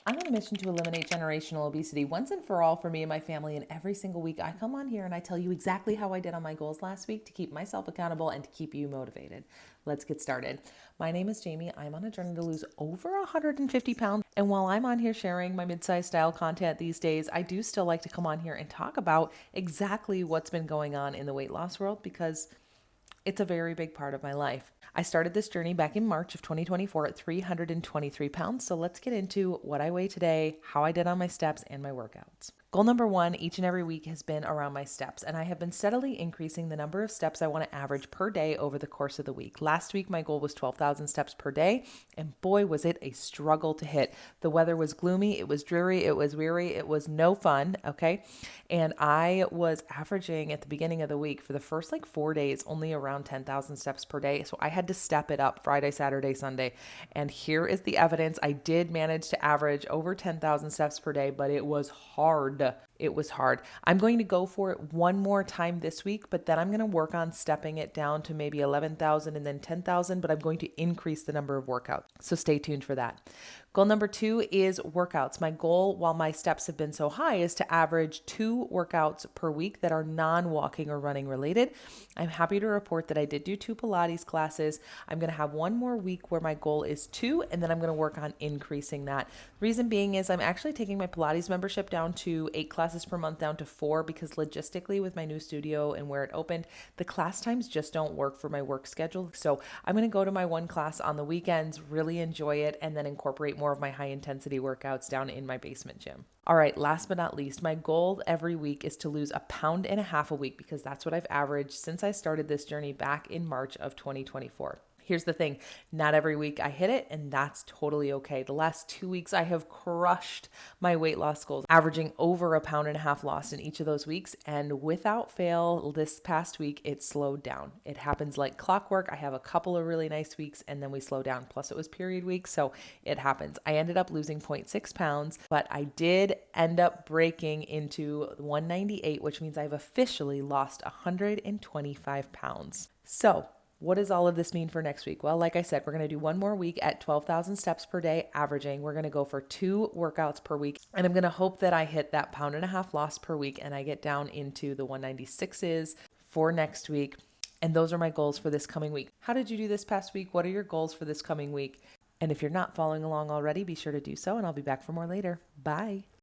I'm on a mission to eliminate generational obesity once and for all for me and my family. And every single week, I come on here and I tell you exactly how I did on my goals last week to keep myself accountable and to keep you motivated. Let's get started. My name is Jamie. I'm on a journey to lose over 150 pounds. And while I'm on here sharing my mid-size style content these days, I do still like to come on here and talk about exactly what's been going on in the weight loss world because it's a very big part of my life. I started this journey back in March of 2024 at 323 pounds. So let's get into what I weigh today, how I did on my steps, and my workouts. Goal number one each and every week has been around my steps, and I have been steadily increasing the number of steps I want to average per day over the course of the week. Last week, my goal was 12,000 steps per day, and boy, was it a struggle to hit. The weather was gloomy, it was dreary, it was weary, it was no fun, okay? And I was averaging at the beginning of the week for the first 4 days only around 10,000 steps per day. So I had to step it up Friday, Saturday, Sunday. And here is the evidence. I did manage to average over 10,000 steps per day, but it was hard. It was hard. I'm going to go for it one more time this week, but then I'm going to work on stepping it down to maybe 11,000 and then 10,000, but I'm going to increase the number of workouts. So stay tuned for that. Goal number two is workouts. My goal, while my steps have been so high, is to average 2 workouts per week that are non-walking or running related. I'm happy to report that I did do 2 Pilates classes. I'm going to have one more week where my goal is 2, and then I'm going to work on increasing that. Reason being is I'm actually taking my Pilates membership down to 8 classes per month down to 4 because logistically with my new studio and where it opened, the class times just don't work for my work schedule. So I'm going to go to my 1 class on the weekends, really enjoy it, and then incorporate more of my high intensity workouts down in my basement gym. All right, last but not least, my goal every week is to lose 1.5 pounds a week because that's what I've averaged since I started this journey back in March of 2024. Here's the thing, not every week I hit it, and that's totally okay. The last 2 weeks I have crushed my weight loss goals, averaging over 1.5 pounds lost in each of those weeks. And without fail, this past week, it slowed down. It happens like clockwork. I have a couple of really nice weeks and then we slow down. Plus it was period week, so it happens. I ended up losing 0.6 pounds, but I did end up breaking into 198, which means I've officially lost 125 pounds. So what does all of this mean for next week? Well, like I said, we're going to do one more week at 12,000 steps per day averaging. We're going to go for 2 workouts per week. And I'm going to hope that I hit that 1.5 pounds loss per week and I get down into the 196s for next week. And those are my goals for this coming week. How did you do this past week? What are your goals for this coming week? And if you're not following along already, be sure to do so, and I'll be back for more later. Bye.